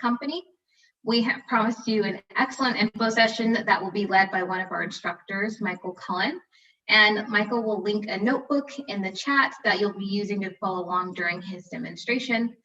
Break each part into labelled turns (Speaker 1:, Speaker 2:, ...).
Speaker 1: company. We have promised you an excellent info session that will be led by one of our instructors, Michael Cullan. And Michael will link a notebook in the chat that you'll be using to follow along during his demonstration.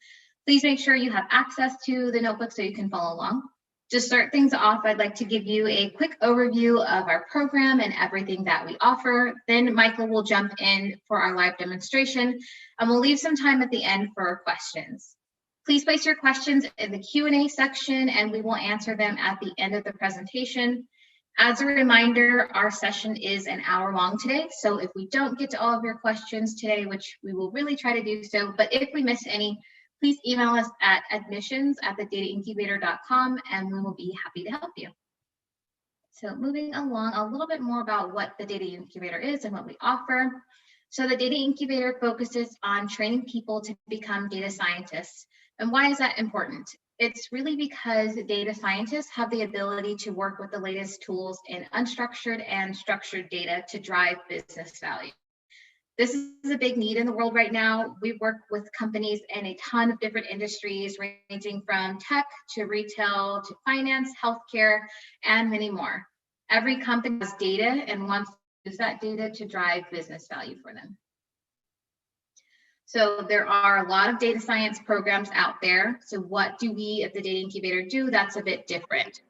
Speaker 1: Please make sure you have access to the notebook so you can follow along. To start things off, I'd like to give you a quick overview of our program and everything that we offer. Then Michael will jump in for our live demonstration, and we'll leave some time at the end for questions. Please place your questions in the Q&A section, and we will answer them at the end of the presentation. As a reminder, our session is an hour long today, so if we don't get to all of your questions today, which we will really try to do so, but if we miss any, please email us at admissions@thedataincubator.com, and we will be happy to help you. So moving along, a little bit more about what the Data Incubator is and what we offer. So the Data Incubator focuses on training people to become data scientists. And why is that important? It's really because data scientists have the ability to work with the latest tools in unstructured and structured data to drive business value. This is a big need in the world right now. We work with companies in a ton of different industries, ranging from tech to retail to finance, healthcare, and many more. Every company has data and wants to use that data to drive business value for them. So there are a lot of data science programs out there. So what do we at the Data Incubator do that's a bit different?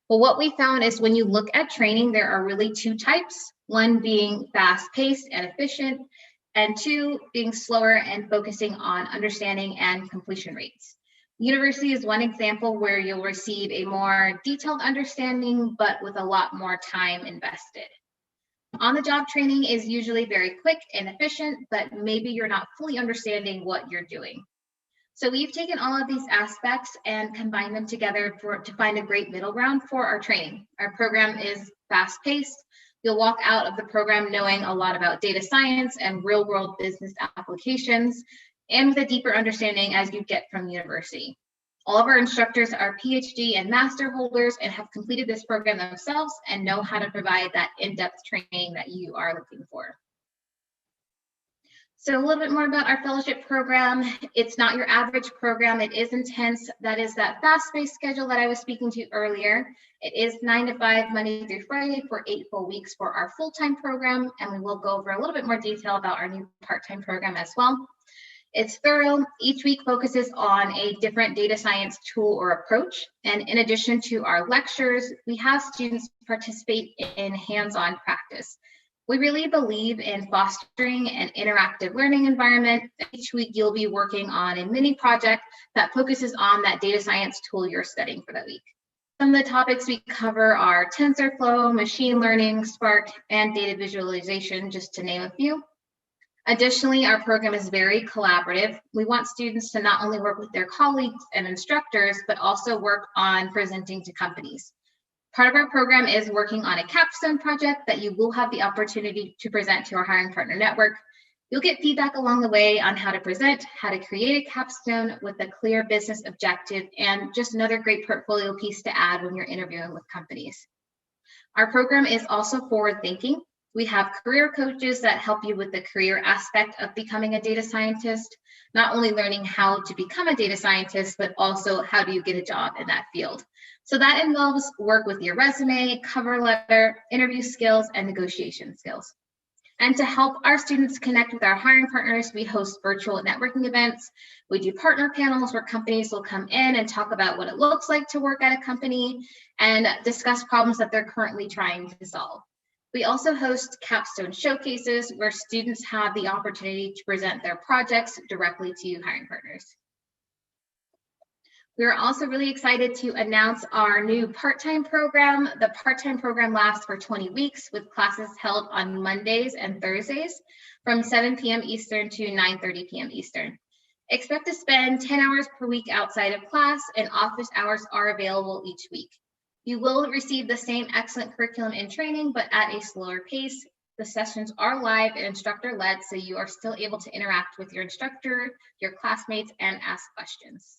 Speaker 1: Well, what we found is when you look at training, there are really two types, one being fast-paced and efficient, and two being slower and focusing on understanding and completion rates. University is one example where you'll receive a more detailed understanding, but with a lot more time invested. On-the-job training is usually very quick and efficient, but maybe you're not fully understanding what you're doing. So we've taken all of these aspects and combined them together to find a great middle ground for our training. Our program is fast-paced. You'll walk out of the program knowing a lot about data science and real-world business applications, and with a deeper understanding as you get from university. All of our instructors are PhD and master holders and have completed this program themselves and know how to provide that in-depth training that you are looking for. So a little bit more about our fellowship program. It's not your average program. It is intense. That is that fast-paced schedule that I was speaking to earlier. It is 9 to 5, Monday through Friday for 8 full weeks for our full-time program. And we will go over a little bit more detail about our new part-time program as well. It's thorough. Each week focuses on a different data science tool or approach. And in addition to our lectures, we have students participate in hands-on practice. We really believe in fostering an interactive learning environment. Each week you'll be working on a mini project that focuses on that data science tool you're studying for that week. Some of the topics we cover are TensorFlow, machine learning, Spark, and data visualization, just to name a few. Additionally, our program is very collaborative. We want students to not only work with their colleagues and instructors, but also work on presenting to companies. Part of our program is working on a capstone project that you will have the opportunity to present to our hiring partner network. You'll get feedback along the way on how to present, how to create a capstone with a clear business objective, and just another great portfolio piece to add when you're interviewing with companies. Our program is also forward-thinking. We have career coaches that help you with the career aspect of becoming a data scientist, not only learning how to become a data scientist, but also how do you get a job in that field. So that involves work with your resume, cover letter, interview skills, and negotiation skills. And to help our students connect with our hiring partners, we host virtual networking events. We do partner panels where companies will come in and talk about what it looks like to work at a company and discuss problems that they're currently trying to solve. We also host capstone showcases where students have the opportunity to present their projects directly to hiring partners. We're also really excited to announce our new part-time program. The part-time program lasts for 20 weeks with classes held on Mondays and Thursdays from 7 p.m. Eastern to 9:30 p.m. Eastern. Expect to spend 10 hours per week outside of class, and office hours are available each week. You will receive the same excellent curriculum and training, but at a slower pace. The sessions are live and instructor-led, so you are still able to interact with your instructor, your classmates, and ask questions.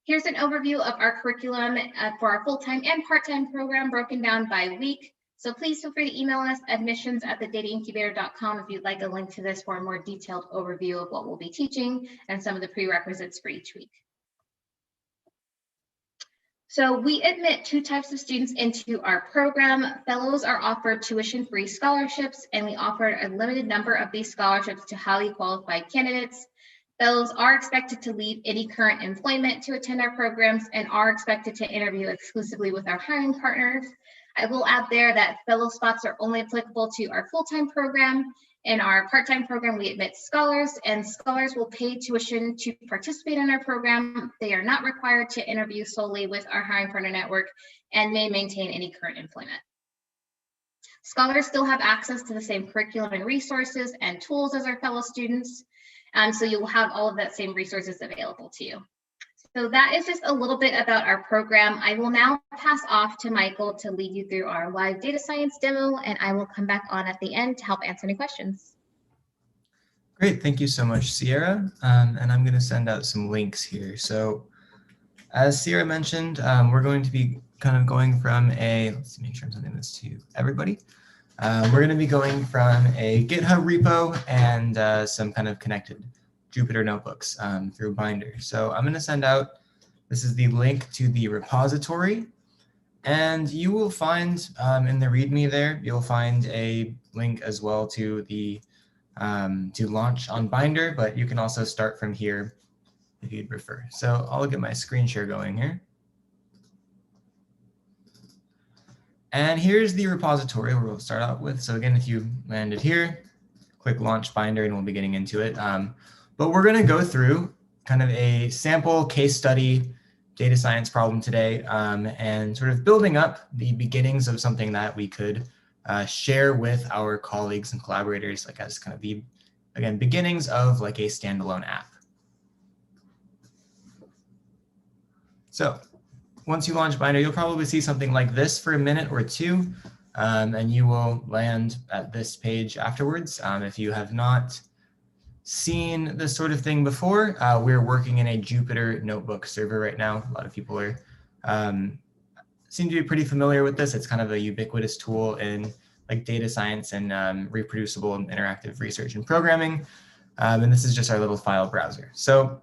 Speaker 1: Here's an overview of our curriculum for our full-time and part-time program broken down by week. So please feel free to email us admissions@thedataincubator.com if you'd like a link to this for a more detailed overview of what we'll be teaching and some of the prerequisites for each week. So we admit two types of students into our program. Fellows are offered tuition-free scholarships, and we offer a limited number of these scholarships to highly qualified candidates. Fellows are expected to leave any current employment to attend our programs and are expected to interview exclusively with our hiring partners. I will add there that fellow spots are only applicable to our full-time program. In our part-time program, we admit scholars, and scholars will pay tuition to participate in our program. They are not required to interview solely with our hiring partner network and may maintain any current employment. Scholars still have access to the same curriculum and resources and tools as our fellow students. So you will have all of that same resources available to you. So that is just a little bit about our program. I will now pass off to Michael to lead you through our live data science demo, and I will come back on at the end to help answer any questions.
Speaker 2: Great, thank you so much, Sierra. And I'm going to send out some links here. So as Sierra mentioned, we're going to be kind of going from a, let's make sure I'm sending this to everybody. We're going to be going from a GitHub repo and some kind of connected Jupyter notebooks through Binder. So I'm going to send out, this is the link to the repository, and you will find in the README there, you'll find a link as well to the to launch on Binder, but you can also start from here if you'd prefer. So I'll get my screen share going here. And here's the repository where we'll start out with. So again, if you landed here, click Launch Binder and we'll be getting into it. But we're going to go through kind of a sample case study data science problem today and sort of building up the beginnings of something that we could share with our colleagues and collaborators, like as kind of the, again, beginnings of like a standalone app. So once you launch Binder, you'll probably see something like this for a minute or two, and you will land at this page afterwards. If you have not seen this sort of thing before, we're working in a Jupyter notebook server right now. A lot of people are seem to be pretty familiar with this. It's kind of a ubiquitous tool in like data science and reproducible and interactive research and programming. And this is just our little file browser. So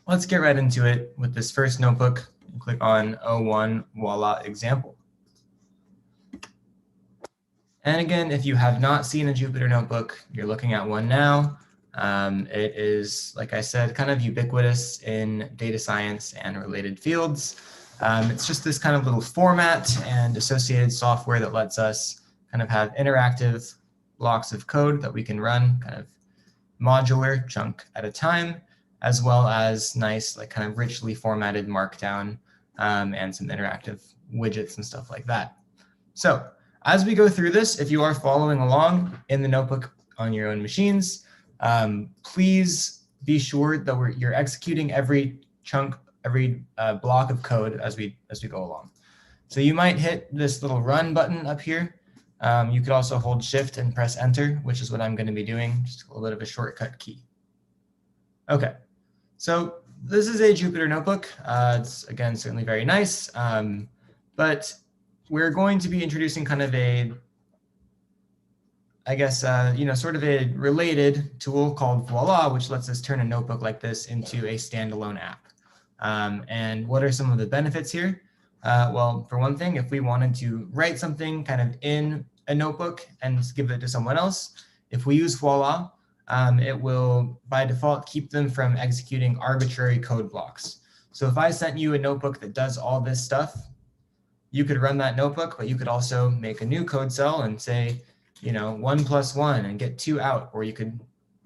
Speaker 2: let's get right into it with this first notebook. Click on O1, voila, example. And again, if you have not seen a Jupyter notebook, you're looking at one now. It is, like I said, kind of ubiquitous in data science and related fields. It's just this kind of little format and associated software that lets us kind of have interactive blocks of code that we can run kind of modular chunk at a time, as well as nice, like kind of richly formatted markdown and some interactive widgets and stuff like that. So as we go through this, if you are following along in the notebook on your own machines, please be sure that you're executing every chunk, every block of code as we go along. So you might hit this little run button up here. You could also hold Shift and press Enter, which is what I'm going to be doing, just a little bit of a shortcut key. Okay, so this is a Jupyter notebook. It's, again, certainly very nice, but we're going to be introducing kind of a, I guess, sort of a related tool called Voila, which lets us turn a notebook like this into a standalone app. And what are some of the benefits here? Well, for one thing, if we wanted to write something kind of in a notebook and give it to someone else, if we use Voila, it will, by default, keep them from executing arbitrary code blocks. So if I sent you a notebook that does all this stuff, you could run that notebook, but you could also make a new code cell and say, 1 + 1 and get 2 out, or you could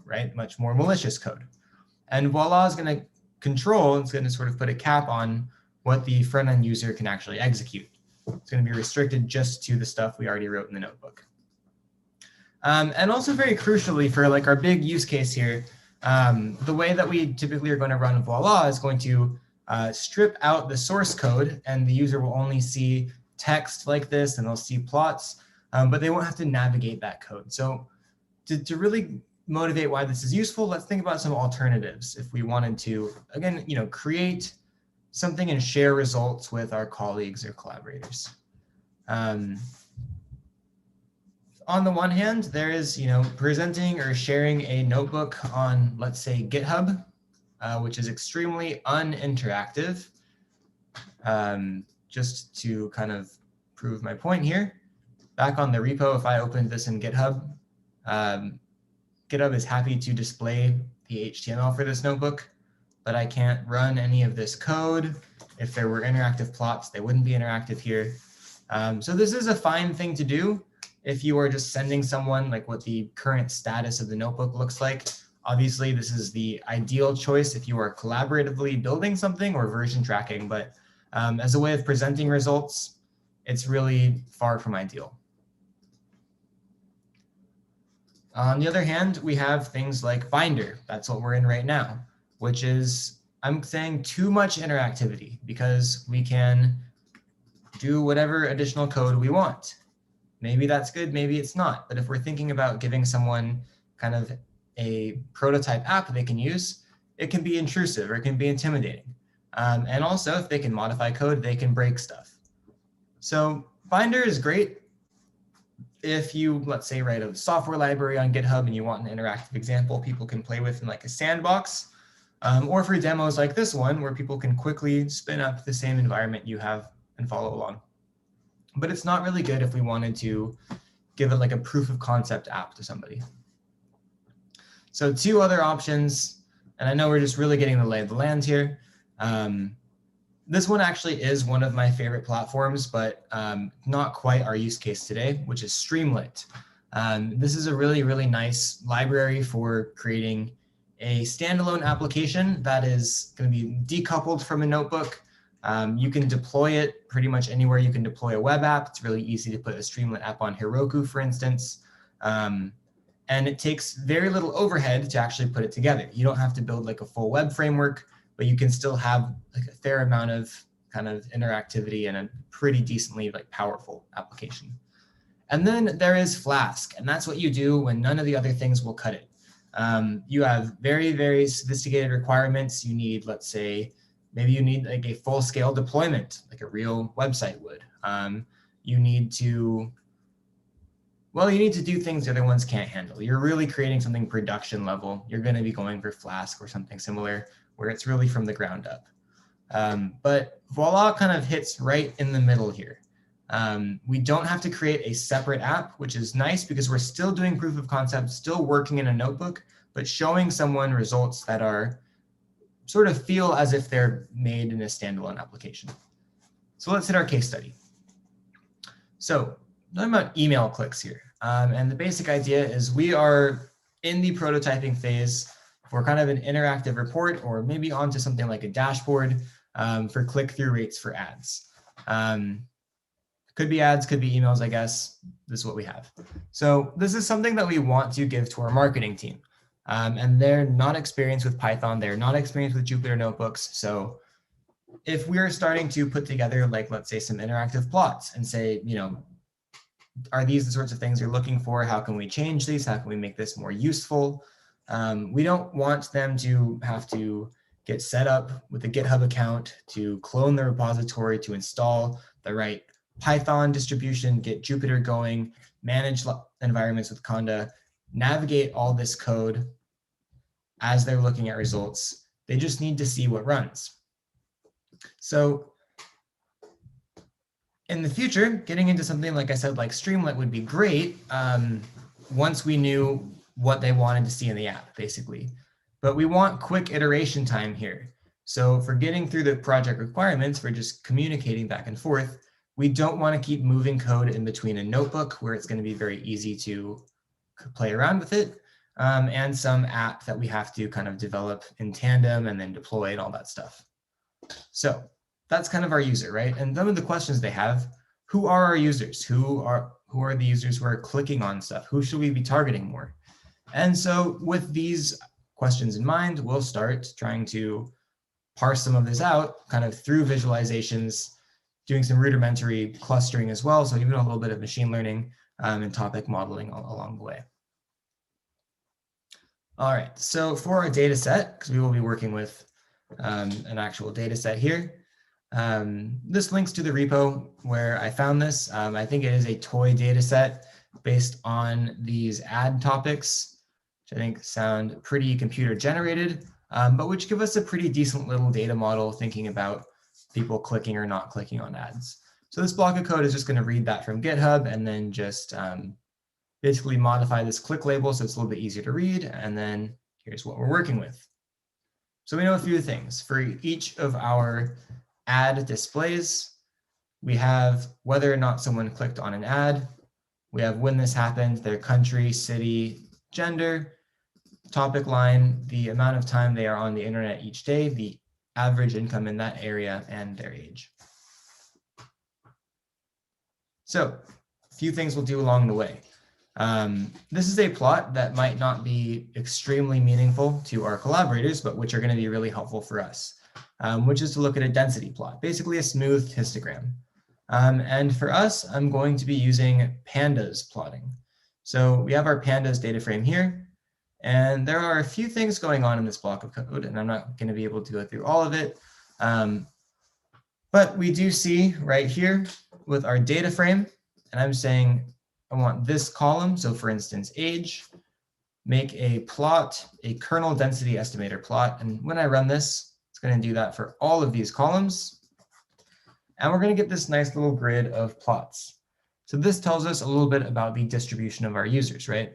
Speaker 2: write much more malicious code. And Voila is going to control, it's going to sort of put a cap on what the front-end user can actually execute. It's going to be restricted just to the stuff we already wrote in the notebook. And also very crucially for like our big use case here, the way that we typically are going to run Voila is going to strip out the source code, and the user will only see text like this, and they'll see plots, but they won't have to navigate that code. So to really motivate why this is useful, let's think about some alternatives if we wanted to, again, create something and share results with our colleagues or collaborators. On the one hand, there is, presenting or sharing a notebook on, let's say, GitHub, which is extremely uninteractive. just to kind of prove my point here. Back on the repo, if I opened this in GitHub, GitHub is happy to display the HTML for this notebook, but I can't run any of this code. If there were interactive plots, they wouldn't be interactive here. So this is a fine thing to do if you are just sending someone like what the current status of the notebook looks like. Obviously, this is the ideal choice if you are collaboratively building something or version tracking, but as a way of presenting results, it's really far from ideal. On the other hand, we have things like Binder. That's what we're in right now, which is, I'm saying, too much interactivity because we can do whatever additional code we want. Maybe that's good, maybe it's not. But if we're thinking about giving someone kind of a prototype app they can use, it can be intrusive or it can be intimidating. And also, if they can modify code, they can break stuff. So Binder is great if you, let's say, write a software library on GitHub and you want an interactive example people can play with in like a sandbox, or for demos like this one where people can quickly spin up the same environment you have and follow along. But it's not really good if we wanted to give it like a proof of concept app to somebody. So two other options, and I know we're just really getting the lay of the land here. This one actually is one of my favorite platforms, but not quite our use case today, which is Streamlight. This is a really, really nice library for creating a standalone application that is going to be decoupled from a notebook. You can deploy it pretty much anywhere you can deploy a web app. It's really easy to put a Streamlight app on Heroku, for instance. And it takes very little overhead to actually put it together. You don't have to build like a full web framework, but you can still have like a fair amount of kind of interactivity and a pretty decently like powerful application. And then there is Flask, and that's what you do when none of the other things will cut it. You have very, very sophisticated requirements. You need, let's say, maybe you need like a full-scale deployment, like a real website would. You need to do things the other ones can't handle. You're really creating something production level. You're going to be going for Flask or something similar, where it's really from the ground up. But Voila kind of hits right in the middle here. We don't have to create a separate app, which is nice because we're still doing proof of concept, still working in a notebook, but showing someone results that are sort of feel as if they're made in a standalone application. So let's hit our case study. So talking about email clicks here. And the basic idea is we are in the prototyping phase for kind of an interactive report, or maybe onto something like a dashboard for click-through rates for ads. Could be ads, could be emails, I guess. This is what we have. So this is something that we want to give to our marketing team. And they're not experienced with Python. They're not experienced with Jupyter Notebooks. So if we're starting to put together, like, let's say, some interactive plots and say, you know, are these the sorts of things you're looking for? How can we change these? How can we make this more useful? We don't want them to have to get set up with a GitHub account, to clone the repository, to install the right Python distribution, get Jupyter going, manage environments with Conda, navigate all this code as they're looking at results. They just need to see what runs. So in the future, getting into something, like I said, like Streamlight would be great once we knew what they wanted to see in the app, basically. But we want quick iteration time here. So for getting through the project requirements, for just communicating back and forth, we don't want to keep moving code in between a notebook where it's going to be very easy to play around with it, and some app that we have to kind of develop in tandem and then deploy and all that stuff. So that's kind of our user, right? And some of the questions they have: who are our users? Who are the users who are clicking on stuff? Who should we be targeting more? And so with these questions in mind, we'll start trying to parse some of this out kind of through visualizations, doing some rudimentary clustering as well. So even a little bit of machine learning and topic modeling along the way. All right, so for our data set, because we will be working with an actual data set here, this links to the repo where I found this. I think it is a toy data set based on these ad topics, which I think sound pretty computer generated, but which give us a pretty decent little data model thinking about people clicking or not clicking on ads. So this block of code is just going to read that from GitHub and then just basically modify this click label so it's a little bit easier to read. And then here's what we're working with. So we know a few things. For each of our ad displays, we have whether or not someone clicked on an ad. We have when this happened, their country, city, gender, topic line, the amount of time they are on the internet each day, the average income in that area, and their age. So a few things we'll do along the way. This is a plot that might not be extremely meaningful to our collaborators, but which are going to be really helpful for us, which is to look at a density plot, basically a smooth histogram. And for us, I'm going to be using pandas plotting. So we have our pandas data frame here, and there are a few things going on in this block of code, and I'm not going to be able to go through all of it. But we do see right here with our data frame, and I'm saying I want this column, so for instance, age, make a plot, a kernel density estimator plot. And when I run this, it's going to do that for all of these columns. And we're going to get this nice little grid of plots. So this tells us a little bit about the distribution of our users, right?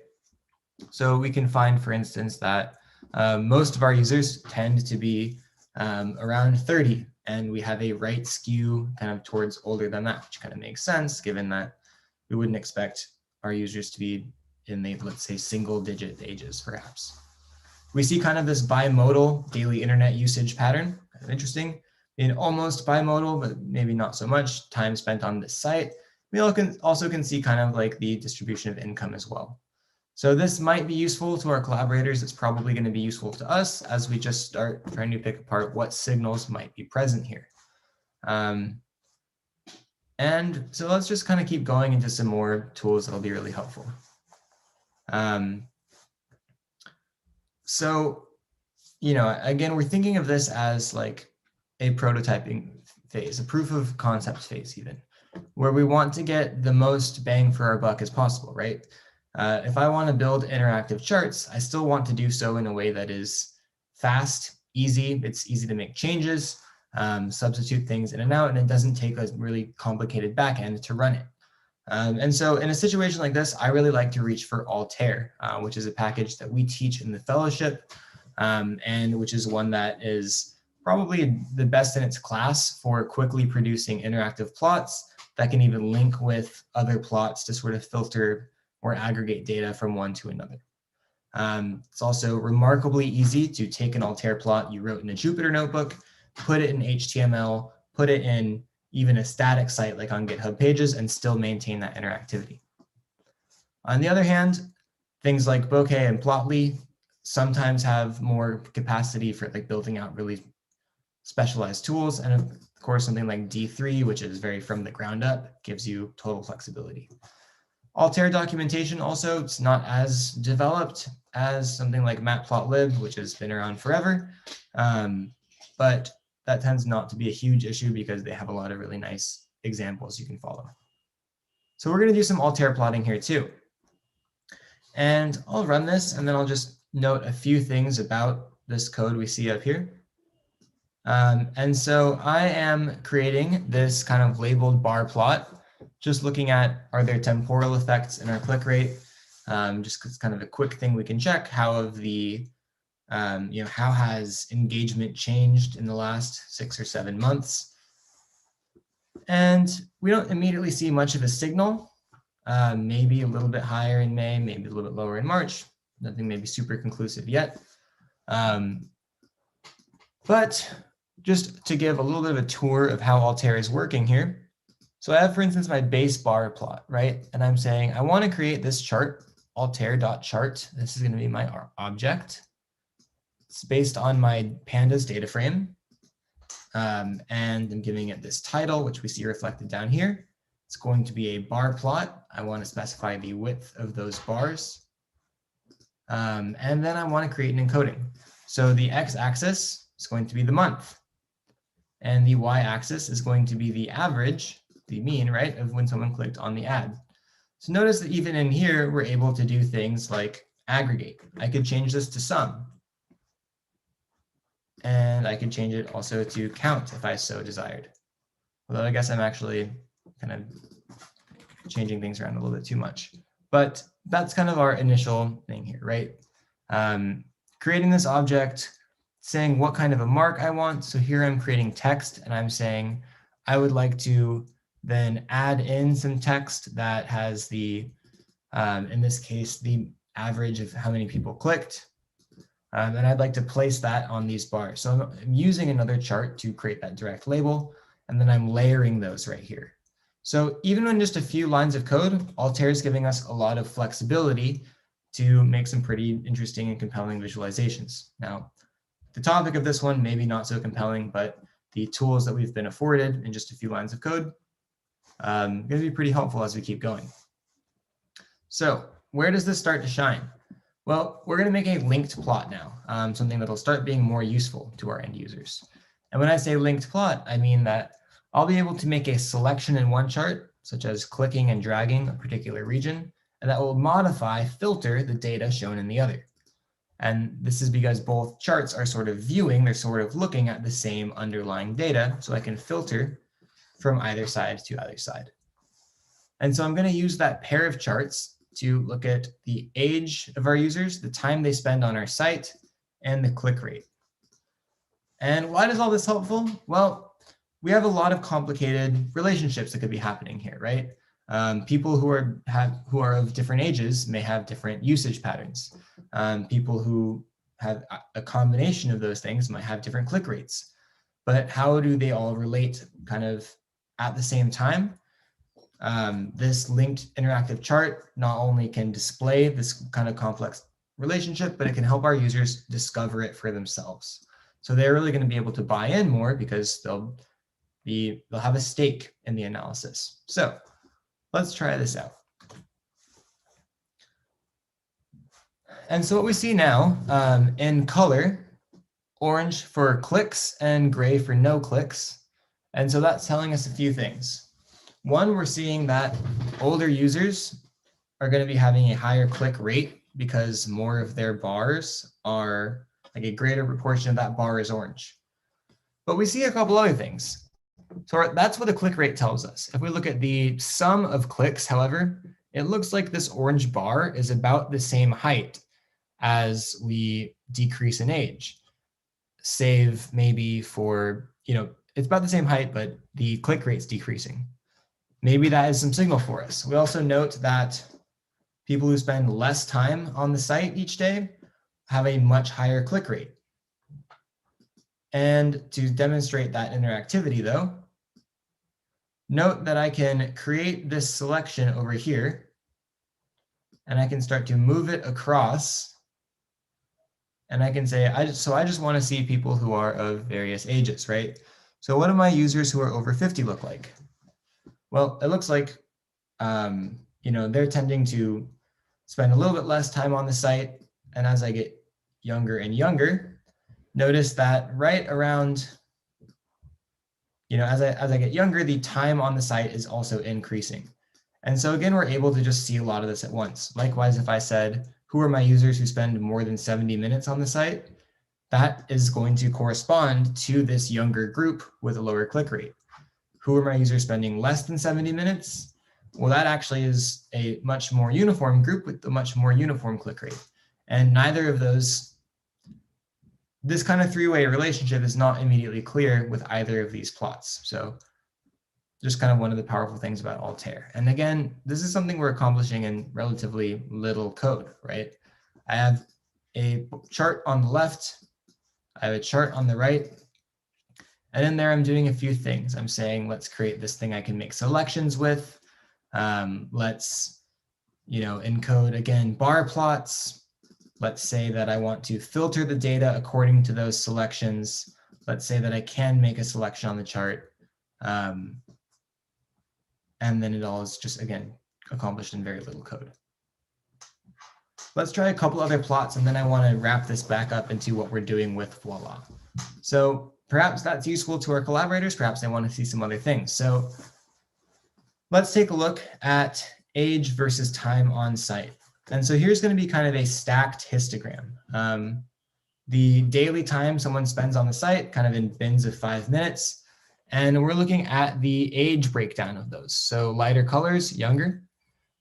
Speaker 2: So we can find, for instance, that most of our users tend to be around 30, and we have a right skew kind of towards older than that, which kind of makes sense given that we wouldn't expect our users to be in the, let's say, single-digit ages, perhaps. We see kind of this bimodal daily internet usage pattern, kind of interesting. In almost bimodal, but maybe not so much time spent on this site. We also can see kind of like the distribution of income as well. So this might be useful to our collaborators. It's probably going to be useful to us as we just start trying to pick apart what signals might be present here. And so let's just kind of keep going into some more tools that'll be really helpful. So, you know, again, we're thinking of this as like a prototyping phase, a proof of concept phase even, where we want to get the most bang for our buck as possible, right? If I want to build interactive charts, I still want to do so in a way that is fast, easy. It's easy to make changes, substitute things in and out, and it doesn't take a really complicated backend to run it. And so in a situation like this, I really like to reach for Altair, which is a package that we teach in the fellowship, and which is one that is probably the best in its class for quickly producing interactive plots that can even link with other plots to sort of filter or aggregate data from one to another. It's also remarkably easy to take an Altair plot you wrote in a Jupyter notebook, put it in HTML, put it in even a static site like on GitHub Pages, and still maintain that interactivity. On the other hand, things like Bokeh and Plotly sometimes have more capacity for like building out really specialized tools. And of course, something like D3, which is very from the ground up, gives you total flexibility. Altair documentation also, it's not as developed as something like Matplotlib, which has been around forever. But that tends not to be a huge issue because they have a lot of really nice examples you can follow. So we're going to do some Altair plotting here too. And I'll run this, and then I'll just note a few things about this code we see up here. And so I am creating this kind of labeled bar plot, just looking at, are there temporal effects in our click rate? Just 'cause it's kind of a quick thing we can check. How have the, how has engagement changed in the last 6 or 7 months? And we don't immediately see much of a signal. Maybe a little bit higher in May, maybe a little bit lower in March. Nothing maybe super conclusive yet. But just to give a little bit of a tour of how Altair is working here. So I have, for instance, my base bar plot, right? And I'm saying I want to create this chart, altair.chart. This is going to be my object. It's based on my pandas data frame. And I'm giving it this title, which we see reflected down here. It's going to be a bar plot. I want to specify the width of those bars. And then I want to create an encoding. So the x-axis is going to be the month. And the y-axis is going to be the average, the mean, right, of when someone clicked on the ad. So notice that even in here, we're able to do things like aggregate. I could change this to sum. And I can change it also to count if I so desired. Although I guess I'm actually kind of changing things around a little bit too much. But that's kind of our initial thing here, right? Creating this object, saying what kind of a mark I want. So here I'm creating text and I'm saying I would like to then add in some text that has the, in this case, the average of how many people clicked. And I'd like to place that on these bars. So I'm using another chart to create that direct label, and then I'm layering those right here. So even in just a few lines of code, Altair is giving us a lot of flexibility to make some pretty interesting and compelling visualizations. Now, the topic of this one, maybe not so compelling, but the tools that we've been afforded in just a few lines of code going to be pretty helpful as we keep going. So where does this start to shine? Well, we're going to make a linked plot now, something that'll start being more useful to our end users. And when I say linked plot, I mean that I'll be able to make a selection in one chart, such as clicking and dragging a particular region, and that will filter the data shown in the other. And this is because both charts are sort of viewing, they're sort of looking at the same underlying data, so I can filter from either side to either side. And so I'm going to use that pair of charts to look at the age of our users, the time they spend on our site, and the click rate. And why is all this helpful? Well, we have a lot of complicated relationships that could be happening here, right? People who are of different ages may have different usage patterns. People who have a combination of those things might have different click rates. But how do they all relate kind of at the same time? This linked interactive chart not only can display this kind of complex relationship, but it can help our users discover it for themselves. So they're really going to be able to buy in more because they'll have a stake in the analysis. So let's try this out. And so what we see now in color, orange for clicks and gray for no clicks. And so that's telling us a few things. One, we're seeing that older users are going to be having a higher click rate because more of their bars are, like a greater proportion of that bar is orange. But we see a couple other things. So that's what the click rate tells us. If we look at the sum of clicks, however, it looks like this orange bar is about the same height as we decrease in age. Save maybe for, it's about the same height, but the click rate's decreasing. Maybe that is some signal for us. We also note that people who spend less time on the site each day have a much higher click rate. And to demonstrate that interactivity though, note that I can create this selection over here and I can start to move it across. And I can say, I just want to see people who are of various ages, right? So what do my users who are over 50 look like? Well, it looks like, they're tending to spend a little bit less time on the site. And as I get younger and younger, notice that right around, as I get younger, the time on the site is also increasing. And so again, we're able to just see a lot of this at once. Likewise, if I said, who are my users who spend more than 70 minutes on the site? That is going to correspond to this younger group with a lower click rate. Who are my users spending less than 70 minutes? Well, that actually is a much more uniform group with a much more uniform click rate. And neither of those, this kind of three-way relationship is not immediately clear with either of these plots. So just kind of one of the powerful things about Altair. And again, this is something we're accomplishing in relatively little code, right? I have a chart on the left, I have a chart on the right, and in there I'm doing a few things. I'm saying, let's create this thing I can make selections with. Let's, encode, again, bar plots. Let's say that I want to filter the data according to those selections. Let's say that I can make a selection on the chart. And then it all is just, again, accomplished in very little code. Let's try a couple other plots, and then I want to wrap this back up into what we're doing with Voila. So perhaps that's useful to our collaborators. Perhaps they want to see some other things. So let's take a look at age versus time on site. And so here's going to be kind of a stacked histogram. the daily time someone spends on the site, kind of in bins of 5 minutes. And we're looking at the age breakdown of those. So lighter colors, younger,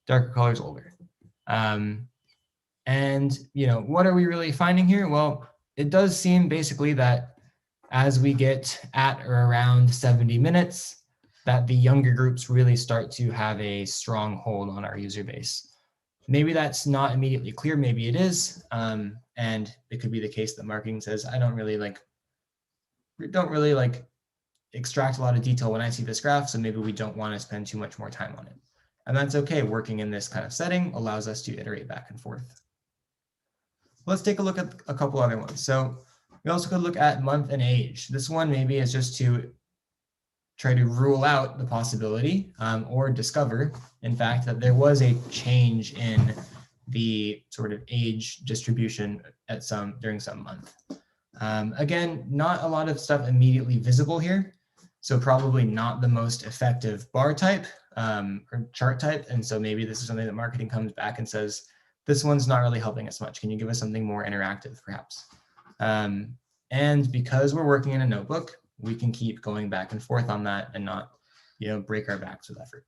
Speaker 2: darker colors, older. And what are we really finding here? Well, it does seem basically that as we get at or around 70 minutes, that the younger groups really start to have a strong hold on our user base. Maybe that's not immediately clear, maybe it is. And it could be the case that marketing says, I don't really extract a lot of detail when I see this graph, so maybe we don't want to spend too much more time on it. And that's okay. Working in this kind of setting allows us to iterate back and forth. Let's take a look at a couple other ones. So we also could look at month and age. This one maybe is just to try to rule out the possibility or discover, in fact, that there was a change in the sort of age distribution during some month. Again, not a lot of stuff immediately visible here, so probably not the most effective bar type or chart type. And so maybe this is something that marketing comes back and says, this one's not really helping us much. Can you give us something more interactive, perhaps? And because we're working in a notebook, we can keep going back and forth on that and not, break our backs with effort.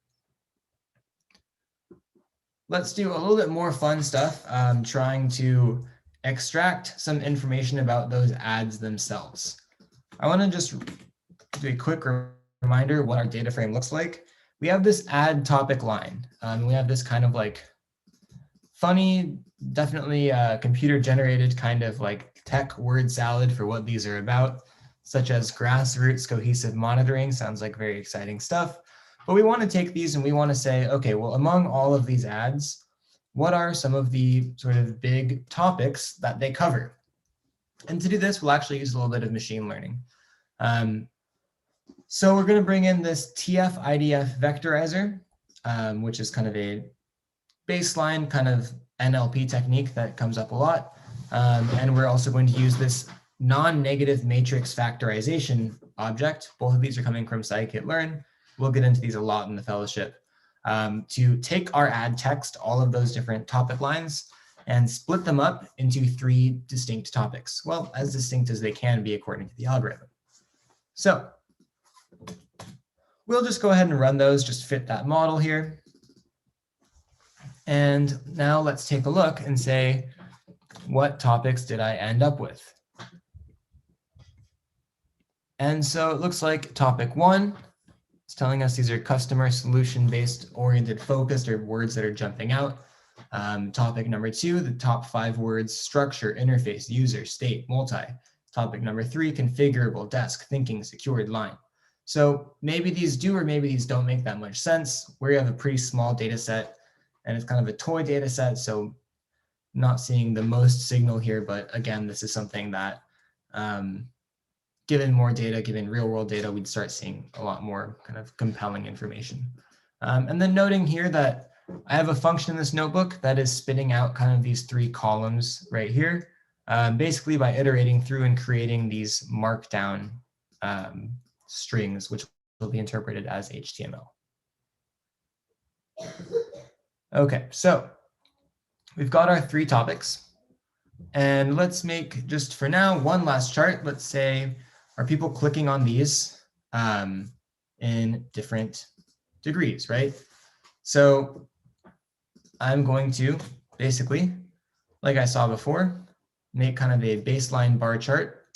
Speaker 2: Let's do a little bit more fun stuff, trying to extract some information about those ads themselves. I want to just do a quick reminder what our data frame looks like. We have this ad topic line. We have this kind of like funny, definitely computer generated kind of like tech word salad for what these are about, such as grassroots cohesive monitoring. Sounds like very exciting stuff. But we want to take these and we want to say, okay, well, among all of these ads, what are some of the sort of big topics that they cover? And to do this, we'll actually use a little bit of machine learning. So we're going to bring in this TF-IDF vectorizer, which is kind of a baseline kind of NLP technique that comes up a lot. And we're also going to use this non-negative matrix factorization object. Both of these are coming from scikit-learn. We'll get into these a lot in the fellowship. To take our ad text, all of those different topic lines, and split them up into 3 distinct topics. Well, as distinct as they can be according to the algorithm. So we'll just go ahead and run those, just fit that model here. And now let's take a look and say, what topics did I end up with? And so it looks like topic 1, it's telling us these are customer solution-based oriented focused, or words that are jumping out. Topic number 2, the top 5 words: structure, interface, user, state, multi. Topic number 3, configurable, desk, thinking, secured, line. So maybe these do or maybe these don't make that much sense. We have a pretty small data set and it's kind of a toy data set, so not seeing the most signal here, but again, this is something that given more data, given real world data, we'd start seeing a lot more kind of compelling information. And then noting here that I have a function in this notebook that is spitting out kind of these 3 columns right here, basically by iterating through and creating these markdown strings, which will be interpreted as HTML. Okay, so we've got our 3 topics. And let's make, just for now, one last chart. Let's say, are people clicking on these in different degrees, right? So I'm going to basically, like I saw before, make kind of a baseline bar chart.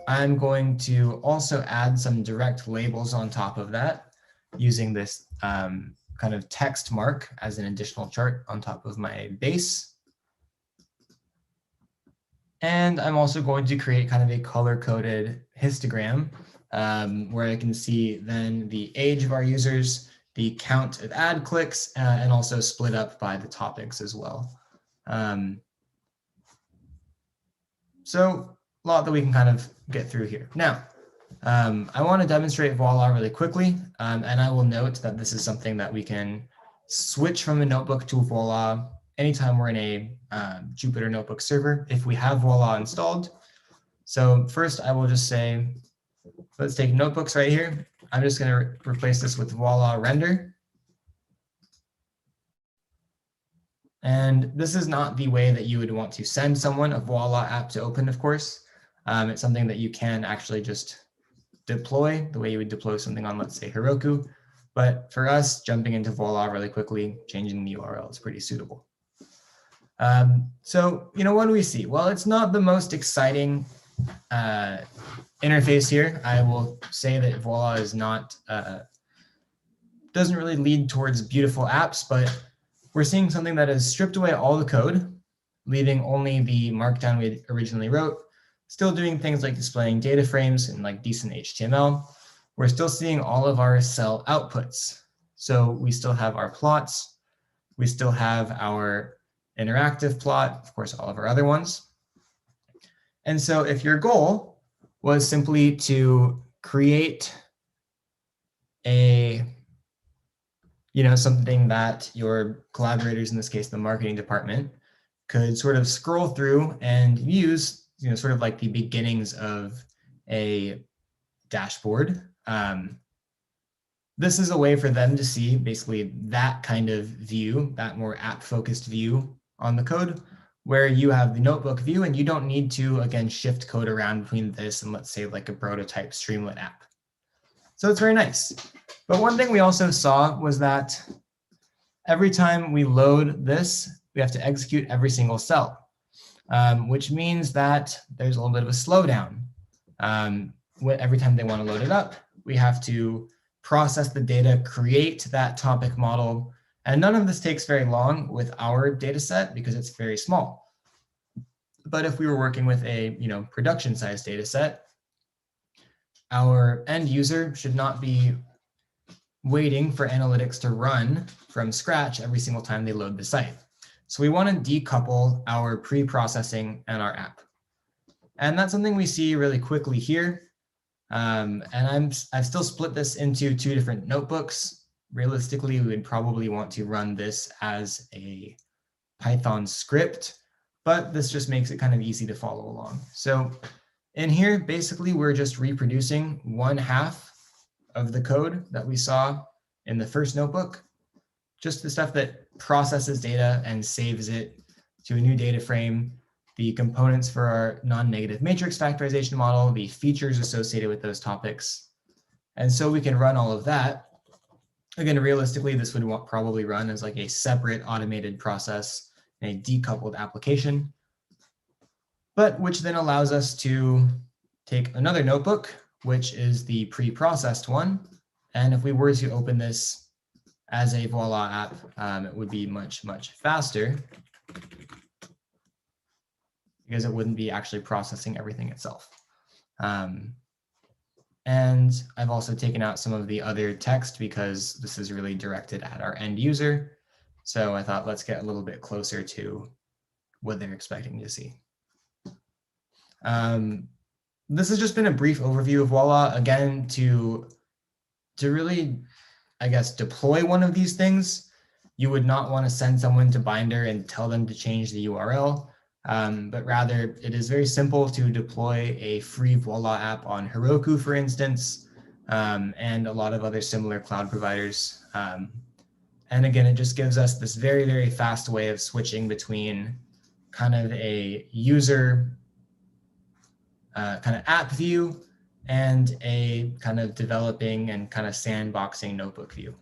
Speaker 2: I'm going to also add some direct labels on top of that using this kind of text mark as an additional chart on top of my base. And I'm also going to create kind of a color-coded histogram where I can see then the age of our users, the count of ad clicks, and also split up by the topics as well. So a lot that we can kind of get through here. Now, I want to demonstrate Voila really quickly, and I will note that this is something that we can switch from a notebook to Voila anytime we're in a Jupyter Notebook server if we have Voila installed. So first I will just say, let's take notebooks right here. I'm just going to replace this with Voila render. And this is not the way that you would want to send someone a Voila app to open, of course. It's something that you can actually just deploy the way you would deploy something on, let's say, Heroku. But for us, jumping into Voila really quickly, changing the URL is pretty suitable. So, what do we see? Well, it's not the most exciting interface here. I will say that Voila is not, doesn't really lead towards beautiful apps, but we're seeing something that has stripped away all the code, leaving only the markdown we originally wrote, still doing things like displaying data frames and like decent HTML. We're still seeing all of our cell outputs. So we still have our plots. We still have our interactive plot, of course, all of our other ones. And so if your goal was simply to create a something that your collaborators, in this case, the marketing department, could sort of scroll through and use, sort of like the beginnings of a dashboard. This is a way for them to see basically that kind of view, that more app-focused view on the code, where you have the notebook view and you don't need to, again, shift code around between this and, let's say, like a prototype Streamlight app. So it's very nice. But one thing we also saw was that every time we load this, we have to execute every single cell, which means that there's a little bit of a slowdown. Every time they want to load it up, we have to process the data, create that topic model. And none of this takes very long with our data set because it's very small. But if we were working with a production size data set, our end user should not be waiting for analytics to run from scratch every single time they load the site. So we want to decouple our pre-processing and our app. And that's something we see really quickly here. And I've still split this into two different notebooks. Realistically, we would probably want to run this as a Python script, but this just makes it kind of easy to follow along. So in here, basically, we're just reproducing 1/2 of the code that we saw in the first notebook, just the stuff that processes data and saves it to a new data frame, the components for our non-negative matrix factorization model, the features associated with those topics. And so we can run all of that. Again, realistically, this would probably run as like a separate automated process in a decoupled application, but which then allows us to take another notebook, which is the pre-processed one. And if we were to open this as a Voila app, it would be much, much faster because it wouldn't be actually processing everything itself. And I've also taken out some of the other text because this is really directed at our end user. So I thought, let's get a little bit closer to what they're expecting to see. This has just been a brief overview of Voila. Again, to really, I guess, deploy one of these things, you would not want to send someone to Binder and tell them to change the URL, but rather it is very simple to deploy a free Voila app on Heroku, for instance, and a lot of other similar cloud providers. And again, it just gives us this very, very fast way of switching between kind of a user kind of app view and a kind of developing and kind of sandboxing notebook view.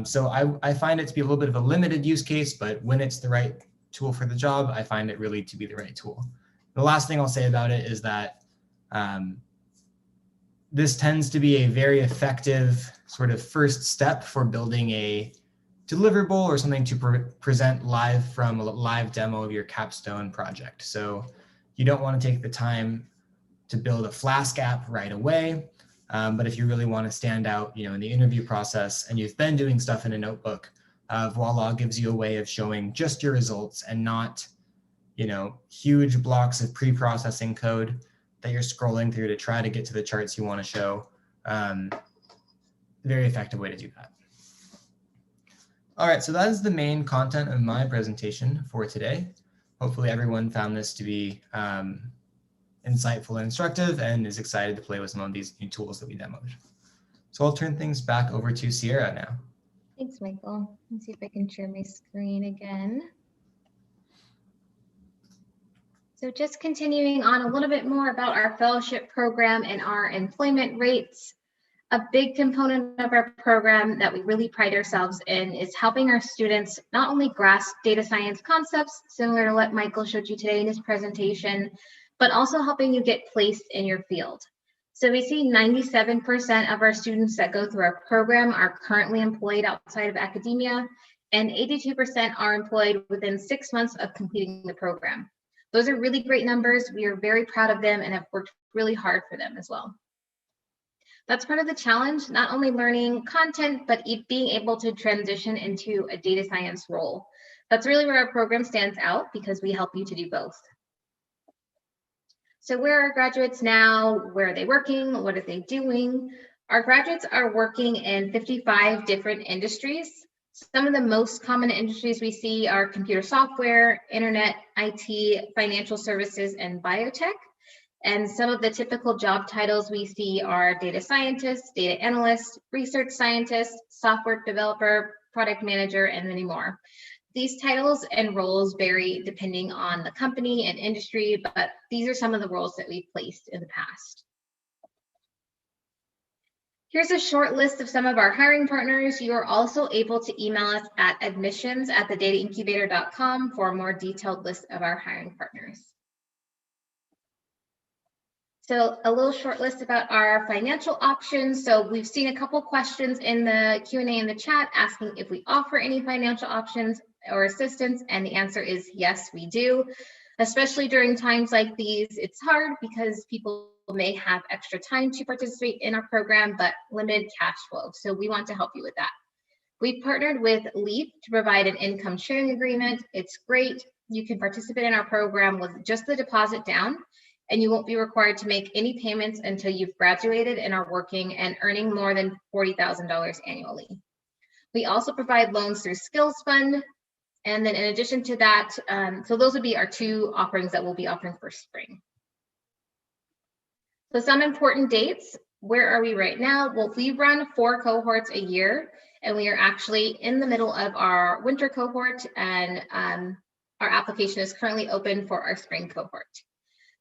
Speaker 2: So I find it to be a little bit of a limited use case, but when it's the right tool for the job, I find it really to be the right tool. The last thing I'll say about it is that this tends to be a very effective sort of first step for building a deliverable or something to present live from a live demo of your capstone project. So you don't want to take the time to build a Flask app right away. But if you really want to stand out, in the interview process and you've been doing stuff in a notebook, Voila gives you a way of showing just your results and not, huge blocks of pre-processing code that you're scrolling through to try to get to the charts you want to show. Very effective way to do that. All right, so that is the main content of my presentation for today. Hopefully everyone found this to be insightful and instructive and is excited to play with some of these new tools that we demoed. So I'll turn things back over to Sierra now.
Speaker 1: Thanks, Michael. Let's see if I can share my screen again. So just continuing on a little bit more about our fellowship program and our employment rates. A big component of our program that we really pride ourselves in is helping our students not only grasp data science concepts, similar to what Michael showed you today in his presentation, but also helping you get placed in your field. So we see 97% of our students that go through our program are currently employed outside of academia, and 82% are employed within 6 months of completing the program. Those are really great numbers. We are very proud of them and have worked really hard for them as well. That's part of the challenge, not only learning content, but being able to transition into a data science role. That's really where our program stands out because we help you to do both. So where are our graduates now? Where are they working? What are they doing? Our graduates are working in 55 different industries. Some of the most common industries we see are computer software, internet, IT, financial services, and biotech. And some of the typical job titles we see are data scientist, data analyst, research scientist, software developer, product manager, and many more. These titles and roles vary depending on the company and industry, but these are some of the roles that we've placed in the past. Here's a short list of some of our hiring partners. You are also able to email us at admissions@thedataincubator.com for a more detailed list of our hiring partners. So a little short list about our financial options. So we've seen a couple questions in the Q&A in the chat asking if we offer any financial options or assistance, and the answer is yes, we do. Especially during times like these, it's hard because people may have extra time to participate in our program, but limited cash flow. So we want to help you with that. We've partnered with Leap to provide an income sharing agreement. It's great. You can participate in our program with just the deposit down, and you won't be required to make any payments until you've graduated and are working and earning more than $40,000 annually. We also provide loans through Skills Fund. And then in addition to that, so those would be our two offerings that we'll be offering for spring. So some important dates, where are we right now? Well, we run 4 cohorts a year, and we are actually in the middle of our winter cohort, and our application is currently open for our spring cohort.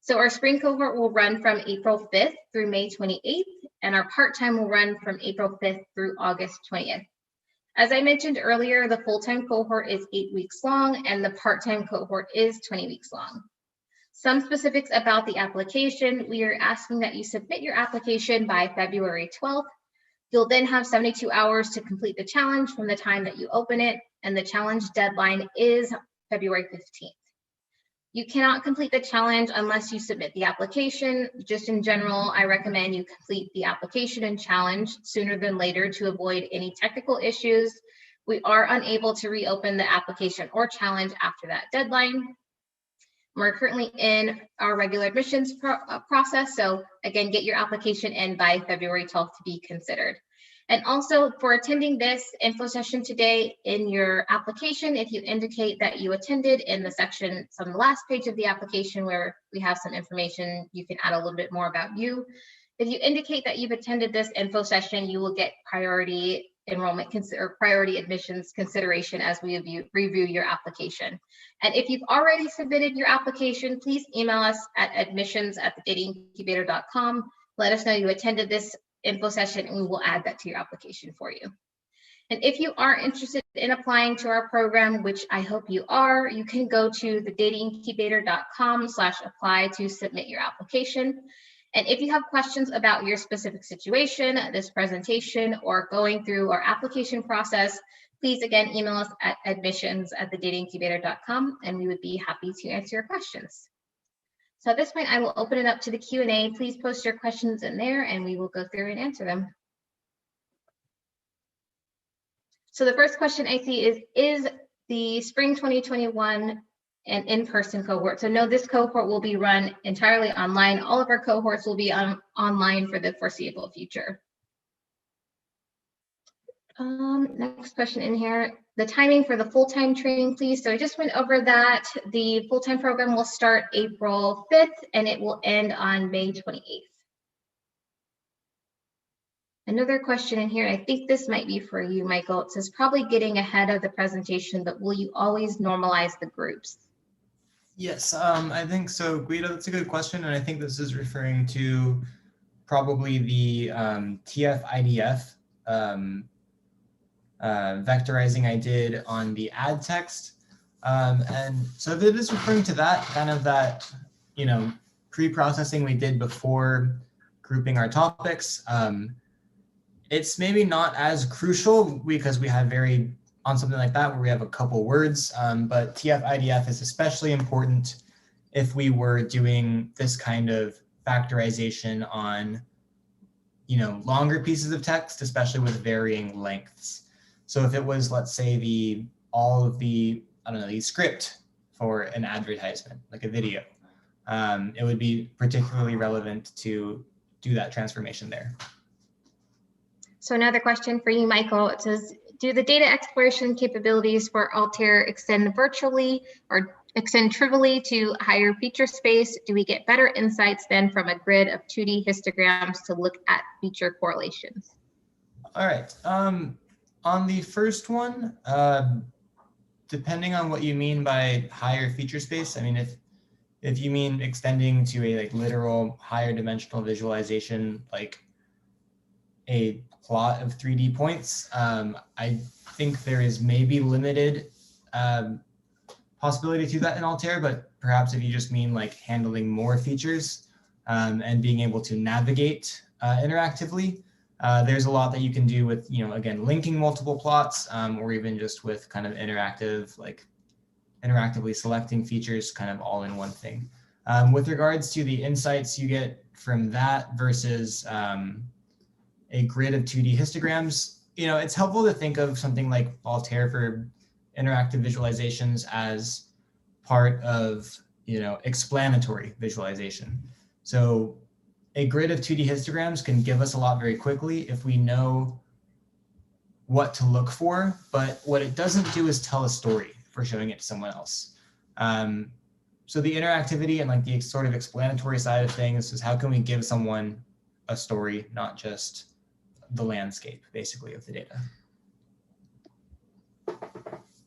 Speaker 1: So our spring cohort will run from April 5th through May 28th, and our part-time will run from April 5th through August 20th. As I mentioned earlier, the full-time cohort is 8 weeks long, and the part-time cohort is 20 weeks long. Some specifics about the application: we are asking that you submit your application by February 12th. You'll then have 72 hours to complete the challenge from the time that you open it, and the challenge deadline is February 15th. You cannot complete the challenge unless you submit the application. Just in general, I recommend you complete the application and challenge sooner than later to avoid any technical issues. We are unable to reopen the application or challenge after that deadline. We're currently in our regular admissions process. So again, get your application in by February 12th to be considered. And also for attending this info session today, in your application, if you indicate that you attended in the section on the last page of the application where we have some information, you can add a little bit more about you. If you indicate that you've attended this info session, you will get priority enrollment or priority admissions consideration as we review your application. And if you've already submitted your application, please email us at admissions@thedataincubator.com. Let us know you attended this info session, and we will add that to your application for you. And if you are interested in applying to our program, which I hope you are, you can go to thedataincubator.com/apply to submit your application. And if you have questions about your specific situation, this presentation, or going through our application process, please again email us at admissions@thedataincubator.com, and we would be happy to answer your questions. So at this point, I will open it up to the Q&A. Please post your questions in there, and we will go through and answer them. So the first question I see is the spring 2021 an in-person cohort? So no, this cohort will be run entirely online. All of our cohorts will be online for the foreseeable future. Next question in here, the timing for the full-time training, please. So I just went over that. The full-time program will start April 5th and it will end on May 28th. Another question in here, I think this might be for you, Michael. It says probably getting ahead of the presentation, but will you always normalize the groups?
Speaker 2: Yes, I think so, Guido, that's a good question. And I think this is referring to probably the TF-IDF vectorizing I did on the ad text. And so if it is referring to that, kind of that, pre-processing we did before grouping our topics, it's maybe not as crucial because we have on something like that where we have a couple words, but TF-IDF is especially important if we were doing this kind of factorization on, longer pieces of text, especially with varying lengths. So if it was, let's say, all of the script for an advertisement, like a video, it would be particularly relevant to do that transformation there.
Speaker 1: So another question for you, Michael. It says, do the data exploration capabilities for Altair extend virtually or extend trivially to higher feature space? Do we get better insights then from a grid of 2D histograms to look at feature correlations?
Speaker 2: All right. On the first one, depending on what you mean by higher feature space, I mean, if you mean extending to a literal higher dimensional visualization, like a plot of 3D points, I think there is maybe limited possibility to that in Altair, but perhaps if you just mean handling more features and being able to navigate interactively, there's a lot that you can do with, again, linking multiple plots, or even just with kind of interactively selecting features kind of all in one thing. With regards to the insights you get from that versus a grid of 2D histograms, it's helpful to think of something like Altair for interactive visualizations as part of, explanatory visualization. So a grid of 2D histograms can give us a lot very quickly if we know what to look for, but what it doesn't do is tell a story if we're showing it to someone else. So the interactivity and the sort of explanatory side of things is how can we give someone a story, not just the landscape, basically, of the data.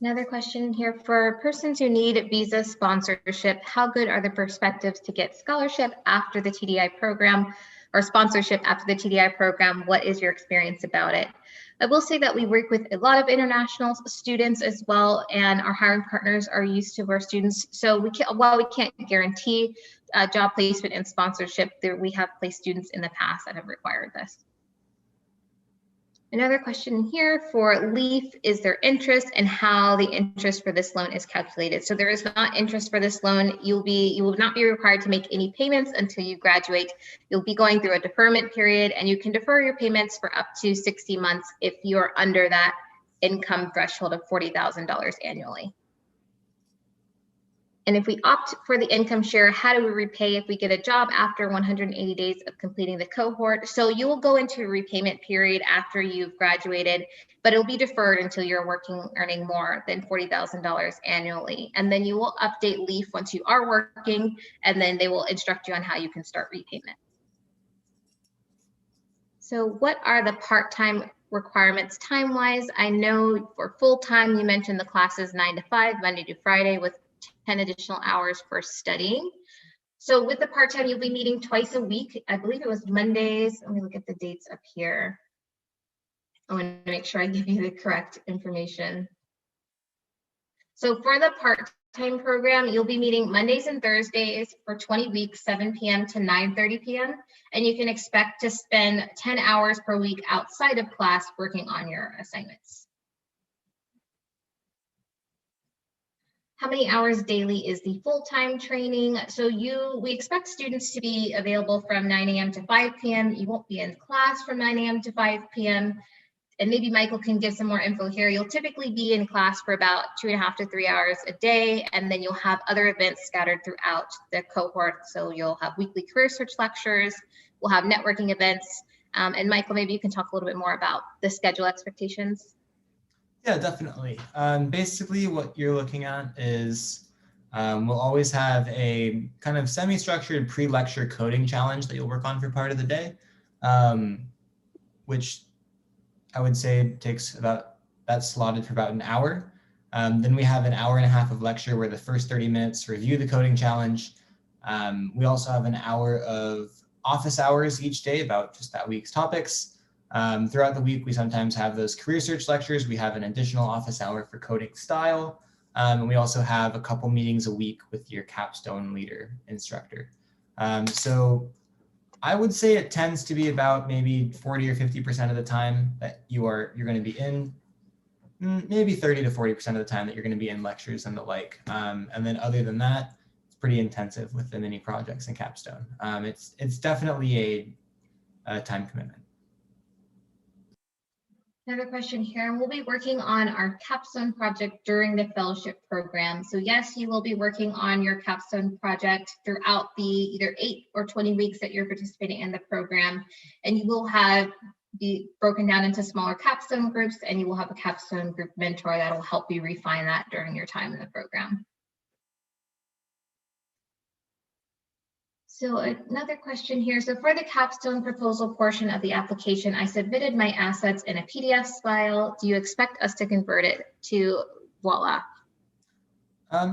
Speaker 1: Another question here, for persons who need visa sponsorship, how good are the perspectives to get scholarship after the TDI program or sponsorship after the TDI program? What is your experience about it? I will say that we work with a lot of international students as well, and our hiring partners are used to our students. So while we can't guarantee job placement and sponsorship, we have placed students in the past that have required this. Another question here for LEAF, is there interest and how the interest for this loan is calculated? So there is not interest for this loan. You will not be required to make any payments until you graduate. You'll be going through a deferment period, and you can defer your payments for up to 60 months if you're under that income threshold of $40,000 annually. And if we opt for the income share, how do we repay if we get a job after 180 days of completing the cohort? So you will go into a repayment period after you've graduated, but it'll be deferred until you're earning more than $40,000 annually. And then you will update LEAF once you are working, and then they will instruct you on how you can start repayment. So what are the part-time requirements time-wise? I know for full-time, you mentioned the classes 9 to 5, Monday to Friday, with 10 additional hours for studying. So with the part-time, you'll be meeting twice a week. I believe it was Mondays. Let me look at the dates up here. I want to make sure I give you the correct information. So for the part-time program, you'll be meeting Mondays and Thursdays for 20 weeks, 7 p.m. to 9:30 p.m. And you can expect to spend 10 hours per week outside of class working on your assignments. How many hours daily is the full-time training? So we expect students to be available from 9 a.m. to 5 p.m. You won't be in class from 9 a.m. to 5 p.m. And maybe Michael can give some more info here. You'll typically be in class for about 2.5 to 3 hours a day, and then you'll have other events scattered throughout the cohort. So you'll have weekly career search lectures, we'll have networking events. And Michael, maybe you can talk a little bit more about the schedule expectations.
Speaker 2: Yeah, definitely. Basically, what you're looking at is we'll always have a kind of semi-structured pre-lecture coding challenge that you'll work on for part of the day. which I would say takes that's slotted for about an hour. Then we have an hour and a half of lecture where the first 30 minutes review the coding challenge. We also have an hour of office hours each day about just that week's topics. Throughout the week, we sometimes have those career search lectures. We have an additional office hour for coding style. And we also have a couple meetings a week with your capstone leader instructor. So I would say it tends to be about maybe 40 or 50% of the time that you're going to be in, maybe 30 to 40% of the time that you're going to be in lectures and the like. And then other than that, it's pretty intensive with the mini projects and capstone. It's definitely a time commitment.
Speaker 1: Another question here. We'll be working on our capstone project during the fellowship program. So yes, you will be working on your capstone project throughout the either 8 or 20 weeks that you're participating in the program. And you will be broken down into smaller capstone groups, and you will have a capstone group mentor that will help you refine that during your time in the program. So another question here. So for the capstone proposal portion of the application, I submitted my assets in a PDF file. Do you expect us to convert it to Voila?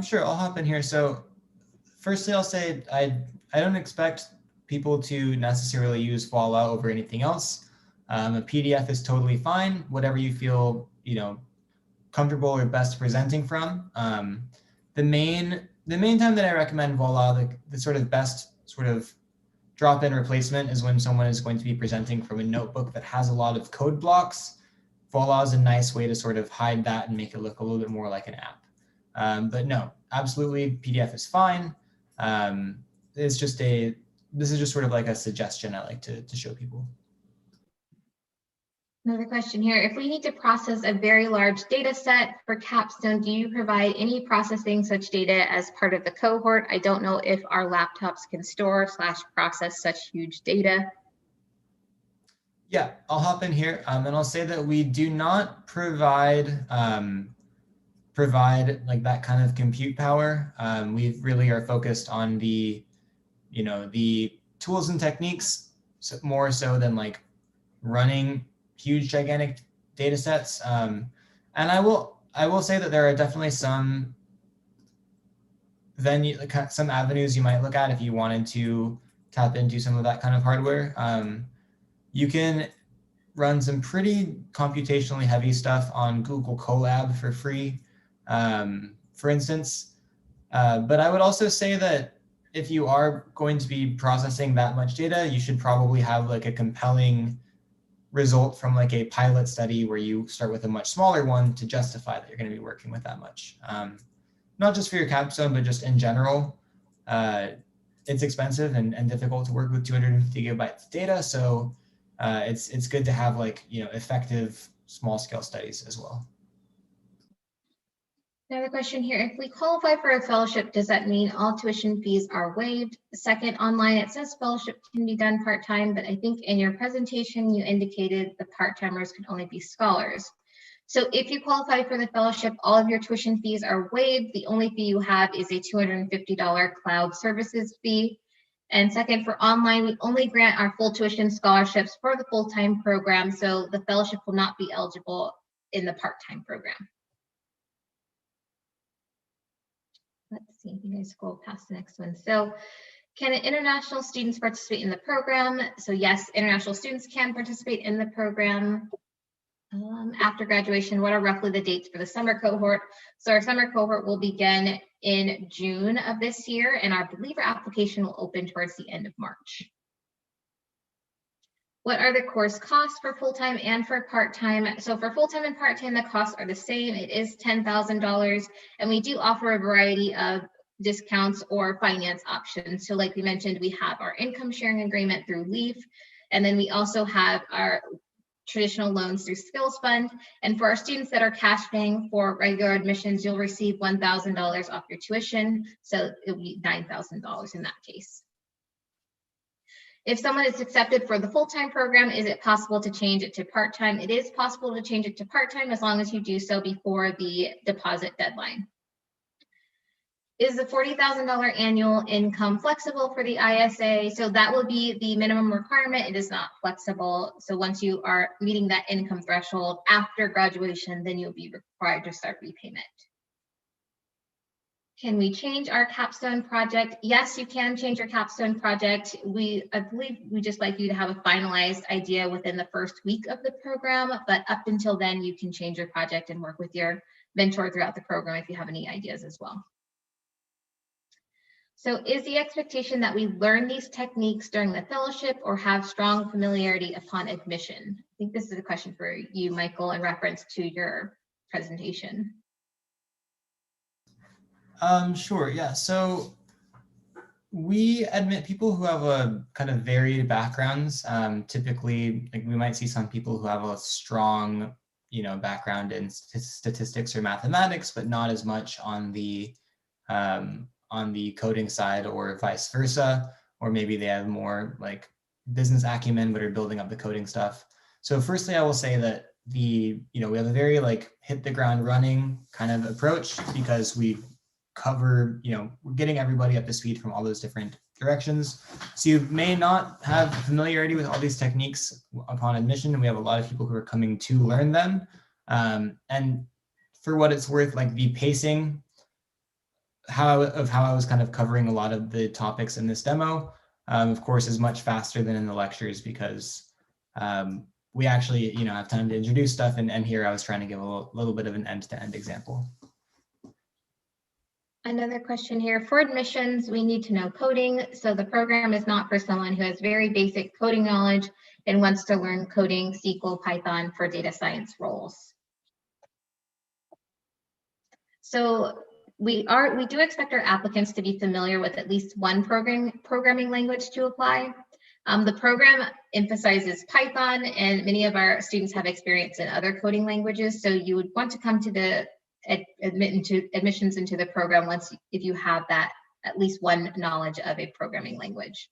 Speaker 2: Sure, I'll hop in here. So firstly, I'll say I don't expect people to necessarily use Voila over anything else. A PDF is totally fine, whatever you feel, comfortable or best presenting from. The main time that I recommend Voila, the sort of best sort of drop-in replacement is when someone is going to be presenting from a notebook that has a lot of code blocks. Voila is a nice way to sort of hide that and make it look a little bit more like an app. But no, absolutely, PDF is fine. This is just sort of like a suggestion I like to show people.
Speaker 1: Another question here. If we need to process a very large data set for capstone, do you provide any processing such data as part of the cohort? I don't know if our laptops can store / process such huge data.
Speaker 2: Yeah, I'll hop in here and I'll say that we do not provide like that kind of compute power. We really are focused on the tools and techniques more so than like running huge gigantic data sets. And I will say that there are definitely some avenues you might look at if you wanted to tap into some of that kind of hardware. You can run some pretty computationally heavy stuff on Google Colab for free, for instance. But I would also say that if you are going to be processing that much data, you should probably have like a compelling result from like a pilot study where you start with a much smaller one to justify that you're going to be working with that much. Not just for your capstone, but just in general. It's expensive and difficult to work with 250 gigabytes of data. So it's good to have like, effective small scale studies as well.
Speaker 1: Another question here. If we qualify for a fellowship, does that mean all tuition fees are waived? Second, online it says fellowship can be done part-time, but I think in your presentation you indicated the part-timers can only be scholars. So if you qualify for the fellowship, all of your tuition fees are waived. The only fee you have is a $250 cloud services fee. And second, for online, we only grant our full tuition scholarships for the full-time program, so the fellowship will not be eligible in the part-time program. Let's see, I think I scroll past the next one. So can international students participate in the program? So yes, international students can participate in the program. After graduation, what are roughly the dates for the summer cohort? So our summer cohort will begin in June of this year, and I believe our application will open towards the end of March. What are the course costs for full-time and for part-time? So for full-time and part-time, the costs are the same. It is $10,000, and we do offer a variety of discounts or finance options. So like we mentioned, we have our income sharing agreement through LEAF, and then we also have our traditional loans through Skills Fund. And for our students that are cash paying for regular admissions, you'll receive $1,000 off your tuition. So it'll be $9,000 in that case. If someone is accepted for the full-time program, is it possible to change it to part-time? It is possible to change it to part-time as long as you do so before the deposit deadline. Is the $40,000 annual income flexible for the ISA? So that will be the minimum requirement. It is not flexible. So once you are meeting that income threshold after graduation, then you'll be required to start repayment. Can we change our capstone project? Yes, you can change your capstone project. I believe we just like you to have a finalized idea within the first week of the program, but up until then, you can change your project and work with your mentor throughout the program if you have any ideas as well. So is the expectation that we learn these techniques during the fellowship or have strong familiarity upon admission? I think this is a question for you, Michael, in reference to your presentation.
Speaker 2: Sure, yeah. So we admit people who have a kind of varied backgrounds. Typically, like we might see some people who have a strong, background in statistics or mathematics, but not as much on the coding side, or vice versa, or maybe they have more like business acumen but are building up the coding stuff. So firstly, I will say that we have a very like hit the ground running kind of approach, because we cover, we're getting everybody up to speed from all those different directions. So you may not have familiarity with all these techniques upon admission, and we have a lot of people who are coming to learn them. And for what it's worth, like the pacing how I was kind of covering a lot of the topics in this demo, of course, is much faster than in the lectures, because we actually, have time to introduce stuff. And here I was trying to give a little bit of an end-to-end example.
Speaker 1: Another question here. For admissions, we need to know coding. So the program is not for someone who has very basic coding knowledge and wants to learn coding, SQL, Python for data science roles. So we do expect our applicants to be familiar with at least one programming language to apply. The program emphasizes Python, and many of our students have experience in other coding languages. So you would want to come to the admissions into the program if you have that at least one knowledge of a programming language.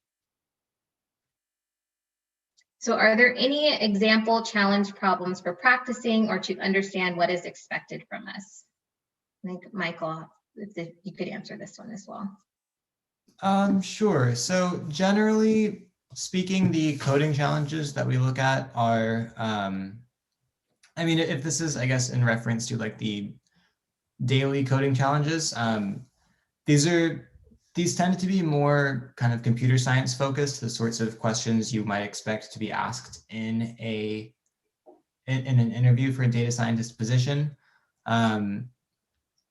Speaker 1: So are there any example challenge problems for practicing or to understand what is expected from us? I think Michael, if you could answer this one as well.
Speaker 2: Sure. So generally speaking, the coding challenges that we look at are, I mean, if this is, I guess, in reference to like the daily coding challenges, these tend to be more kind of computer science focused, the sorts of questions you might expect to be asked in an interview for a data scientist position.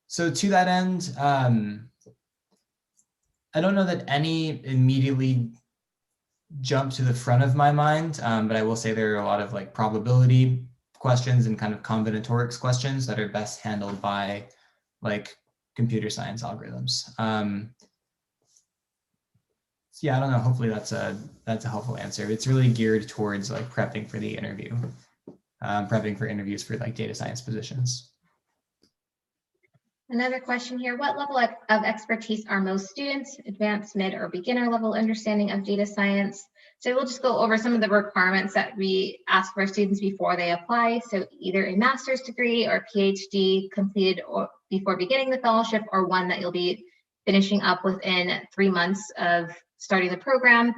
Speaker 2: So to that end, I don't know that any immediately jump to the front of my mind, but I will say there are a lot of like probability questions and kind of combinatorics questions that are best handled by like computer science algorithms. So yeah, I don't know. Hopefully that's a helpful answer. It's really geared towards like prepping for the interview, prepping for interviews for like data science positions.
Speaker 1: Another question here, what level of expertise are most students, advanced, mid, or beginner level understanding of data science? So we'll just go over some of the requirements that we ask for students before they apply. So either a master's degree or PhD completed or before beginning the fellowship, or one that you'll be finishing up within 3 months of starting the program.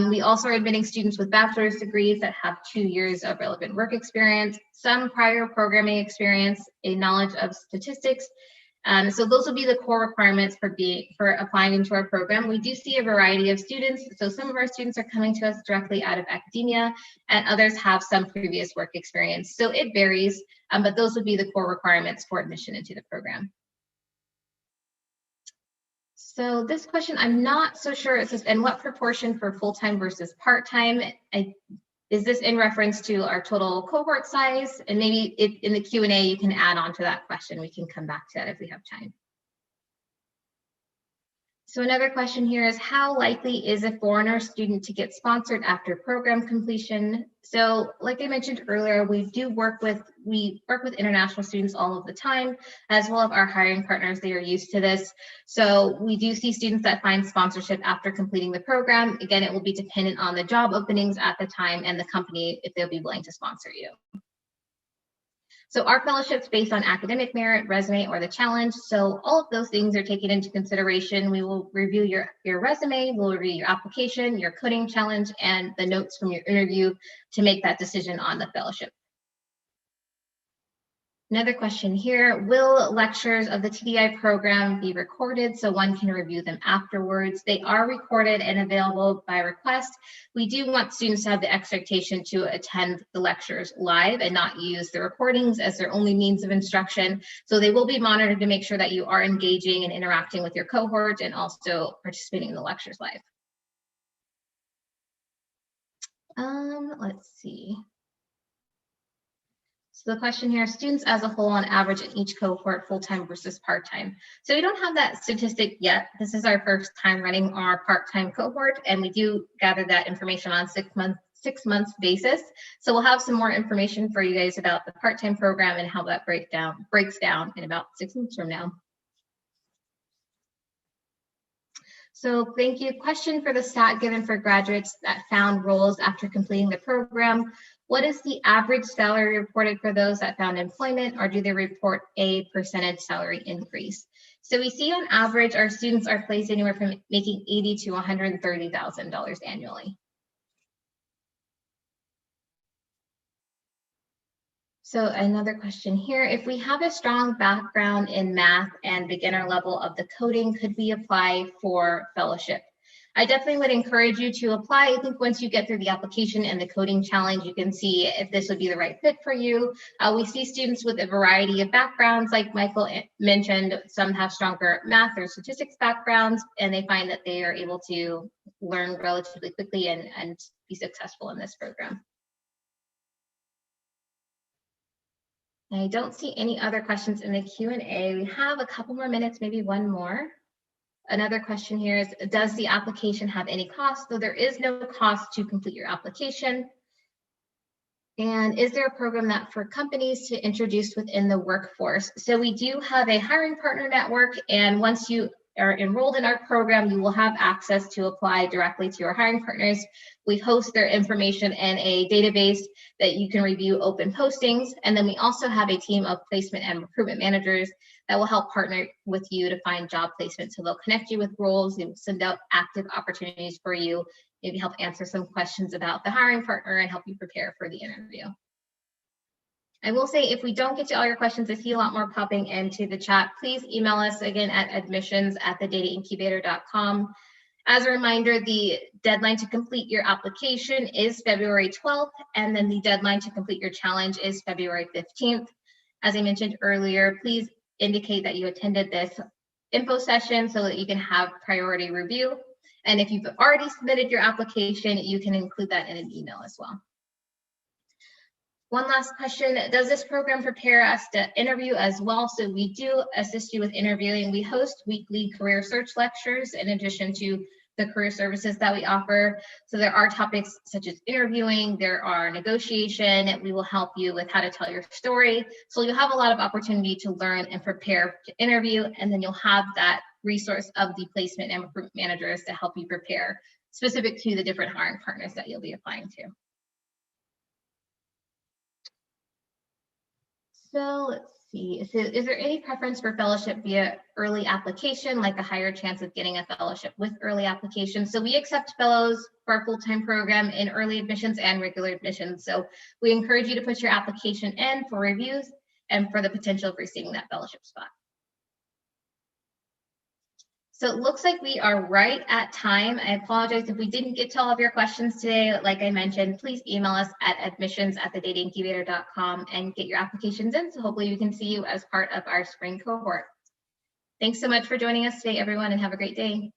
Speaker 1: We also are admitting students with bachelor's degrees that have 2 years of relevant work experience, some prior programming experience, a knowledge of statistics. So those will be the core requirements for applying into our program. We do see a variety of students. So some of our students are coming to us directly out of academia, and others have some previous work experience. So it varies, but those would be the core requirements for admission into the program. So this question, I'm not so sure. It says, and what proportion for full-time versus part-time? Is this in reference to our total cohort size? And maybe if in the Q&A, you can add on to that question. We can come back to that if we have time. So another question here is, how likely is a foreigner student to get sponsored after program completion? So like I mentioned earlier, we work with international students all of the time, as well as our hiring partners. They are used to this. So we do see students that find sponsorship after completing the program. Again, it will be dependent on the job openings at the time and the company if they'll be willing to sponsor you. So our fellowship's based on academic merit, resume, or the challenge. So all of those things are taken into consideration. We will review your resume, we'll review your application, your coding challenge, and the notes from your interview to make that decision on the fellowship. Another question here, will lectures of the TDI program be recorded so one can review them afterwards? They are recorded and available by request. We do want students to have the expectation to attend the lectures live and not use the recordings as their only means of instruction. So they will be monitored to make sure that you are engaging and interacting with your cohort and also participating in the lectures live. Let's see. So the question here, students as a whole on average in each cohort, full-time versus part-time. So we don't have that statistic yet. This is our first time running our part-time cohort, and we do gather that information on 6 months basis. So we'll have some more information for you guys about the part-time program and how that breaks down in about 6 months from now. So thank you. Question for the stat given for graduates that found roles after completing the program. What is the average salary reported for those that found employment, or do they report a percentage salary increase? So we see on average, our students are placed anywhere from making $80,000 to $130,000 annually. So another question here, if we have a strong background in math and beginner level of the coding, could we apply for fellowship? I definitely would encourage you to apply. I think once you get through the application and the coding challenge, you can see if this would be the right fit for you. We see students with a variety of backgrounds, like Michael mentioned. Some have stronger math or statistics backgrounds, and they find that they are able to learn relatively quickly and be successful in this program. I don't see any other questions in the Q&A. We have a couple more minutes, maybe one more. Another question here is, does the application have any cost? So there is no cost to complete your application. And is there a program that for companies to introduce within the workforce? So we do have a hiring partner network, and once you are enrolled in our program, you will have access to apply directly to your hiring partners. We host their information in a database that you can review open postings. And then we also have a team of placement and recruitment managers that will help partner with you to find job placement. So they'll connect you with roles, they will send out active opportunities for you, maybe help answer some questions about the hiring partner and help you prepare for the interview. I will say, if we don't get to all your questions, I see a lot more popping into the chat. Please email us again at admissions@thedataincubator.com. As a reminder, the deadline to complete your application is February 12th, and then the deadline to complete your challenge is February 15th. As I mentioned earlier, please indicate that you attended this info session so that you can have priority review. And if you've already submitted your application, you can include that in an email as well. One last question, does this program prepare us to interview as well? So we do assist you with interviewing. We host weekly career search lectures in addition to the career services that we offer. So there are topics such as interviewing, there are negotiation, we will help you with how to tell your story. So you'll have a lot of opportunity to learn and prepare to interview, and then you'll have that resource of the placement and recruitment managers to help you prepare specific to the different hiring partners that you'll be applying to. So let's see, so is there any preference for fellowship via early application, like a higher chance of getting a fellowship with early application? So we accept fellows for our full-time program in early admissions and regular admissions. So we encourage you to put your application in for reviews and for the potential of receiving that fellowship spot. So it looks like we are right at time. I apologize if we didn't get to all of your questions today. Like I mentioned, please email us at admissions@thedataincubator.com and get your applications in. So hopefully we can see you as part of our spring cohort. Thanks so much for joining us today, everyone, and have a great day.